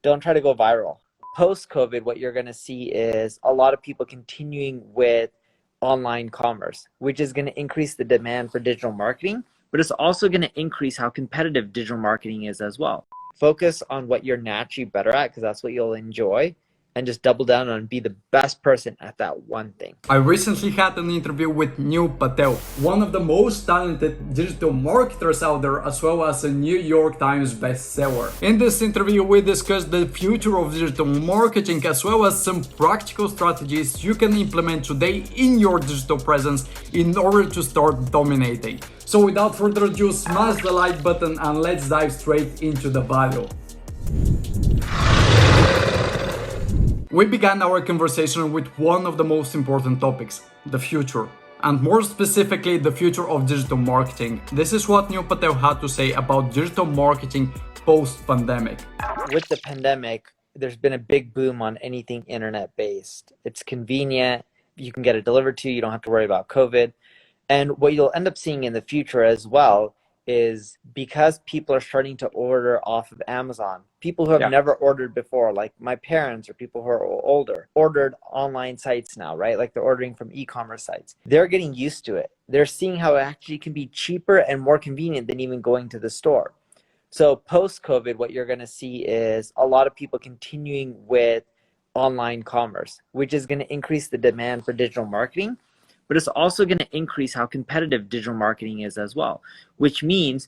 Don't try to go viral. Post-COVID, what you're going to see is a lot of people continuing with online commerce, which is going to increase the demand for digital marketing, but it's also going to increase how competitive digital marketing is as well. Focus on what you're naturally better at, because that's what you'll enjoy, and just double down on be the best person at that one thing. I recently had an interview with Neil Patel, one of the most talented digital marketers out there, as well as a New York Times bestseller. In this interview, we discussed the future of digital marketing, as well as some practical strategies you can implement today in your digital presence in order to start dominating. So without further ado, smash the like button and let's dive straight into the video. We began our conversation with one of the most important topics, the future, and more specifically, the future of digital marketing. This is what Neil Patel had to say about digital marketing post-pandemic. With the pandemic, there's been a big boom on anything internet-based. It's convenient, you can get it delivered to you, you don't have to worry about COVID. And what you'll end up seeing in the future as well is because people are starting to order off of Amazon, people who have never ordered before, like my parents or people who are older, ordered online sites now, right? Like they're ordering from e-commerce sites. They're getting used to it. They're seeing how it actually can be cheaper and more convenient than even going to the store. So post-COVID, what you're going to see is a lot of people continuing with online commerce, which is going to increase the demand for digital marketing, but it's also going to increase how competitive digital marketing is as well, which means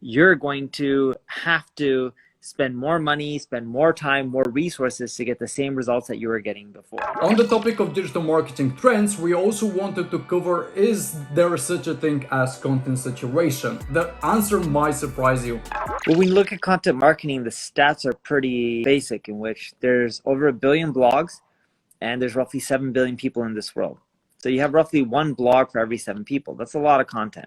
you're going to have to spend more money, spend more time, more resources to get the same results that you were getting before. On the topic of digital marketing trends, we also wanted to cover, is there such a thing as content saturation? The answer might surprise you. Well, when you look at content marketing, the stats are pretty basic, in which there's over 1 billion blogs and there's roughly 7 billion people in this world. So you have roughly 1 blog for every 7 people. That's a lot of content.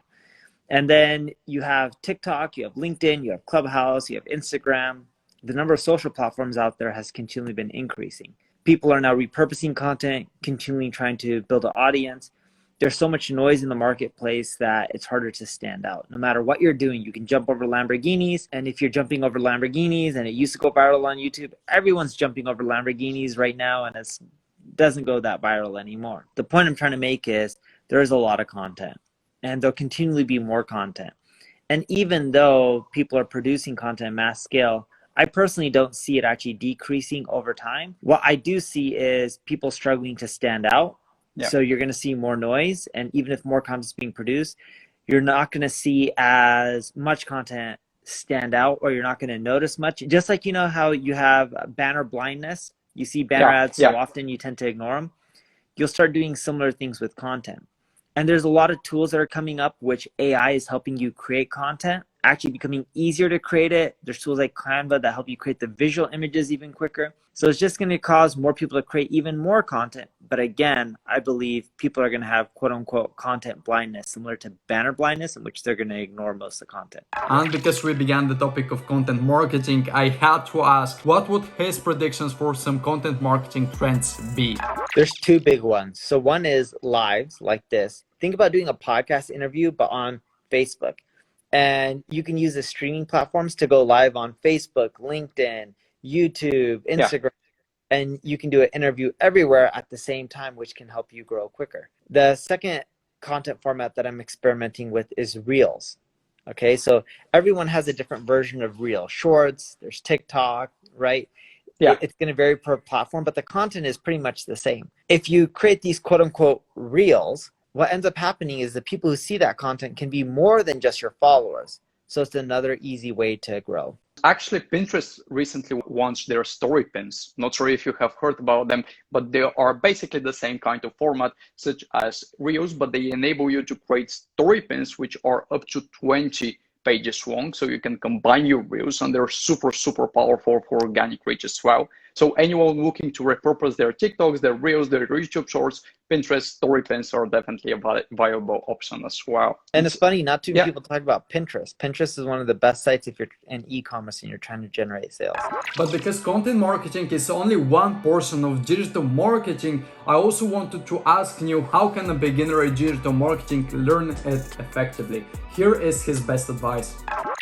And then you have TikTok, you have LinkedIn, you have Clubhouse, you have Instagram. The number of social platforms out there has continually been increasing. People are now repurposing content, continually trying to build an audience. There's so much noise in the marketplace that it's harder to stand out. No matter what you're doing, you can jump over Lamborghinis. And if you're jumping over Lamborghinis and it used to go viral on YouTube, everyone's jumping over Lamborghinis right now, and it doesn't go that viral anymore. The point I'm trying to make is there's a lot of content, and there'll continually be more content. And even though people are producing content at mass scale, I personally don't see it actually decreasing over time. What I do see is people struggling to stand out. So you're going to see more noise, and even if more content is being produced, you're not going to see as much content stand out, or you're not going to notice much. Just like, you know how you have banner blindness, you see banner ads so often you tend to ignore them. You'll start doing similar things with content. And there's a lot of tools that are coming up which AI is helping you create content, actually becoming easier to create it. There's tools like Canva that help you create the visual images even quicker. So it's just going to cause more people to create even more content. But again, I believe people are going to have quote unquote content blindness, similar to banner blindness, in which they're going to ignore most of the content. And because we began the topic of content marketing, I had to ask, what would his predictions for some content marketing trends be? There's 2 big ones. So one is lives like this. Think about doing a podcast interview, but on Facebook. And you can use the streaming platforms to go live on Facebook, LinkedIn, YouTube, Instagram, and you can do an interview everywhere at the same time, which can help you grow quicker. The second content format that I'm experimenting with is Reels. Okay, so everyone has a different version of Reel. Shorts, there's TikTok, right? It's going to vary per platform, but the content is pretty much the same. If you create these quote unquote Reels, what ends up happening is the people who see that content can be more than just your followers. So it's another easy way to grow. Actually, Pinterest recently launched their story pins. Not sure if you have heard about them, but they are basically the same kind of format, such as Reels, but they enable you to create story pins, which are up to 20 pages long. So you can combine your Reels, and they're super, super powerful for organic reach as well. So anyone looking to repurpose their TikToks, their Reels, their YouTube Shorts, Pinterest story pins are definitely a viable option as well. And it's funny, not too many people talk about Pinterest. Pinterest is one of the best sites if you're in e-commerce and you're trying to generate sales. But because content marketing is only one portion of digital marketing, I also wanted to ask you, how can a beginner in digital marketing learn it effectively? Here is his best advice.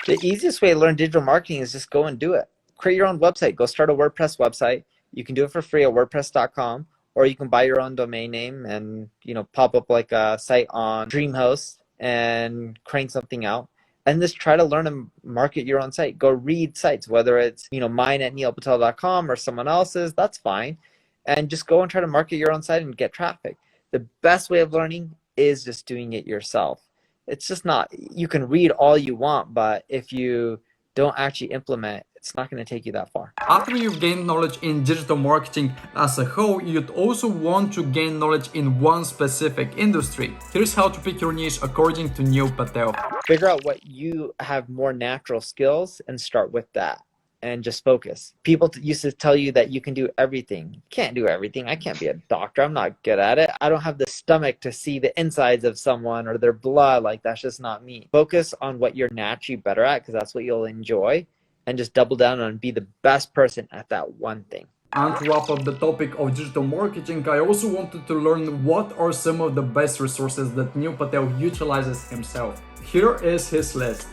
The easiest way to learn digital marketing is just go and do it. create your own website. Go start a WordPress website. You can do it for free at wordpress.com, or you can buy your own domain name and, you know, pop up like a site on DreamHost and crank something out. And just try to learn and market your own site. Go read sites, whether it's, you know, mine at neilpatel.com or someone else's, that's fine. And just go and try to market your own site and get traffic. The best way of learning is just doing it yourself. It's just not, you can read all you want, but if you don't actually implement, it's not going to take you that far. After you've gained knowledge in digital marketing as a whole, you'd also want to gain knowledge in one specific industry. Here's how to pick your niche according to Neil Patel. Figure out what you have more natural skills and start with that. And just focus. People used to tell you that you can do everything. You can't do everything. I can't be a doctor. I'm not good at it. I don't have the stomach to see the insides of someone or their blood. Like, that's just not me. Focus on what you're naturally better at, because that's what you'll enjoy, and just double down on be the best person at that one thing. And to wrap up the topic of digital marketing, I also wanted to learn what are some of the best resources that Neil Patel utilizes himself. Here is his list.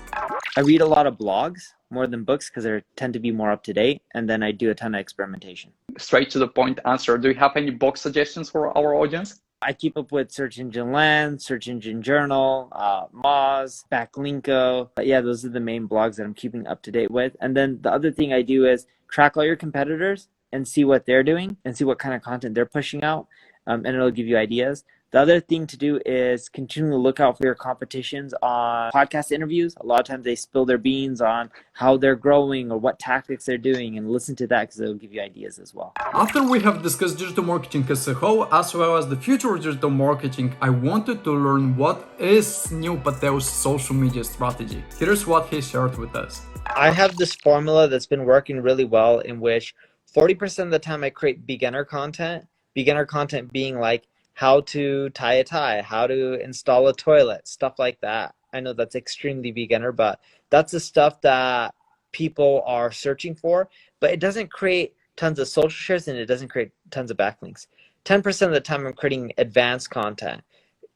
I read a lot of blogs, more than books, because they tend to be more up to date, and then I do a ton of experimentation. Straight to the point answer. Do you have any book suggestions for our audience? I keep up with Search Engine Land, Search Engine Journal, Moz, Backlinko. But yeah, those are the main blogs that I'm keeping up to date with. And then the other thing I do is track all your competitors and see what they're doing and see what kind of content they're pushing out, and it'll give you ideas. The other thing to do is continue to look out for your competitions on podcast interviews. A lot of times they spill their beans on how they're growing or what tactics they're doing, and listen to that because it'll give you ideas as well. After we have discussed digital marketing as a whole, as well as the future of digital marketing, I wanted to learn what is Neil Patel's social media strategy. Here's what he shared with us. I have this formula that's been working really well, in which 40% of the time I create beginner content being like how to tie a tie, how to install a toilet, stuff like that. I know that's extremely beginner, but that's the stuff that people are searching for, but it doesn't create tons of social shares and it doesn't create tons of backlinks. 10% of the time I'm creating advanced content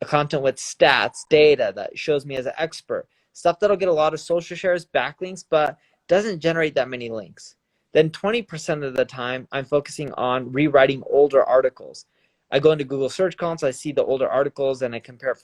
with stats, data that shows me as an expert, stuff that'll get a lot of social shares, backlinks, but doesn't generate that many links. Then 20% of the time I'm focusing on rewriting older articles. I go into Google Search Console, I see the older articles, and I compare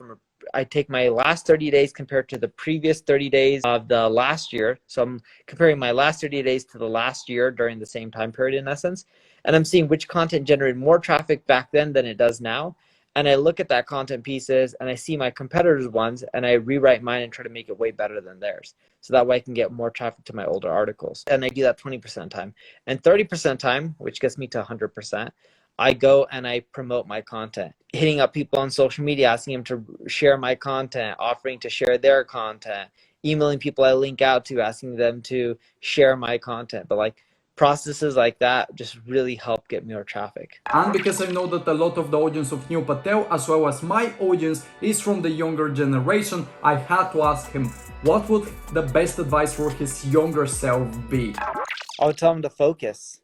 I take my last 30 days compared to the previous 30 days of the last year. So I'm comparing my last 30 days to the last year during the same time period, in essence. And I'm seeing which content generated more traffic back then than it does now. And I look at that content pieces and I see my competitors' ones and I rewrite mine and try to make it way better than theirs. So that way I can get more traffic to my older articles. And I do that 20% of the time. And 30% of the time, which gets me to 100%, I go and I promote my content, hitting up people on social media, asking them to share my content, offering to share their content, emailing people I link out to, asking them to share my content. But like processes like that just really help get more traffic. And because I know that a lot of the audience of Neil Patel, as well as my audience, is from the younger generation, I had to ask him, what would the best advice for his younger self be? I would tell him to focus.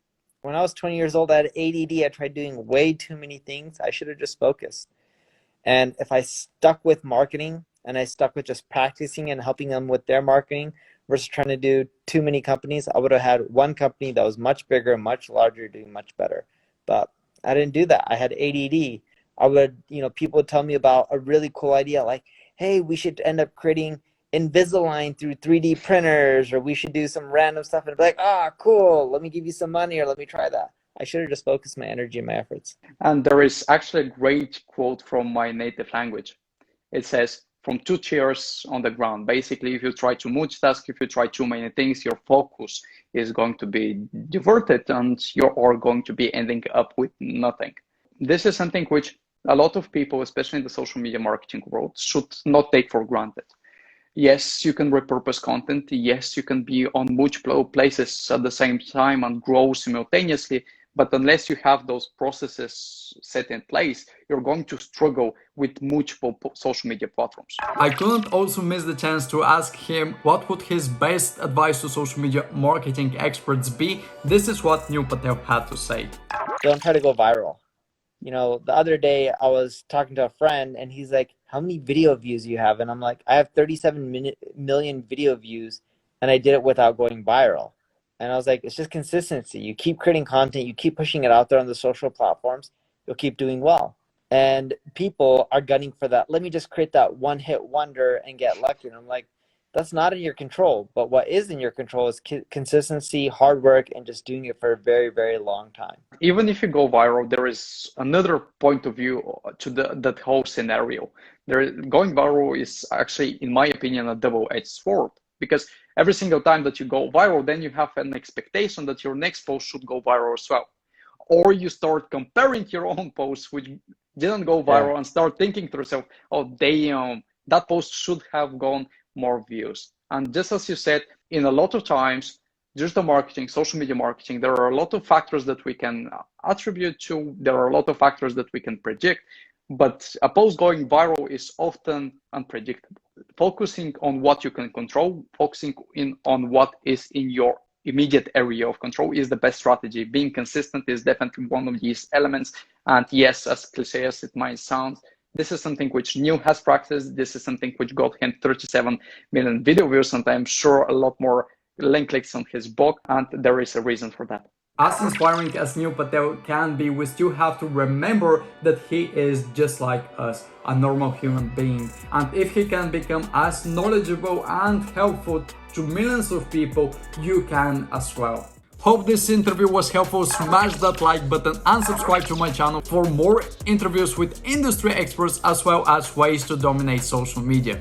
When I was 20 years old, I had ADD. I tried doing way too many things. I should have just focused. And if I stuck with marketing and I stuck with just practicing and helping them with their marketing versus trying to do too many companies, I would have had one company that was much bigger, much larger, doing much better. But I didn't do that. I had ADD. People would tell me about a really cool idea like, hey, we should end up creating Invisalign through 3D printers, or we should do some random stuff, and I'd be like, cool, let me give you some money, or let me try that. I should have just focused my energy and my efforts. And there is actually a great quote from my native language. It says, from two chairs on the ground. Basically, if you try to multitask, if you try too many things, your focus is going to be diverted and you are going to be ending up with nothing. This is something which a lot of people, especially in the social media marketing world, should not take for granted. Yes, you can repurpose content. Yes, you can be on multiple places at the same time and grow simultaneously. But unless you have those processes set in place, you're going to struggle with multiple social media platforms. I couldn't also miss the chance to ask him what would his best advice to social media marketing experts be. This is what Neil Patel had to say. Don't try to go viral. The other day I was talking to a friend and he's like, how many video views do you have? And I'm like, I have 37 million video views and I did it without going viral. And I was like, it's just consistency. You keep creating content, you keep pushing it out there on the social platforms, you'll keep doing well. And people are gunning for that. Let me just create that one hit wonder and get lucky. And I'm like, that's not in your control. But what is in your control is consistency, hard work, and just doing it for a very, very long time. Even if you go viral, there is another point of view to that whole scenario. Going viral is actually, in my opinion, a double-edged sword, because every single time that you go viral, then you have an expectation that your next post should go viral as well. Or you start comparing your own posts, which didn't go viral, and start thinking to yourself, oh, damn, that post should have gone more views. And just as you said, in a lot of times, digital marketing, social media marketing, there are a lot of factors that we can attribute to, there are a lot of factors that we can predict, but a post going viral is often unpredictable. Focusing on what you can control, focusing on what is in your immediate area of control is the best strategy. Being consistent is definitely one of these elements. And yes, as cliche as it might sound, this is something which Neil has practiced. This is something which got him 37 million video views, and I'm sure a lot more link clicks on his blog, and there is a reason for that. As inspiring as Neil Patel can be, we still have to remember that he is just like us, a normal human being. And if he can become as knowledgeable and helpful to millions of people, you can as well. Hope this interview was helpful. Smash that like button and subscribe to my channel for more interviews with industry experts as well as ways to dominate social media.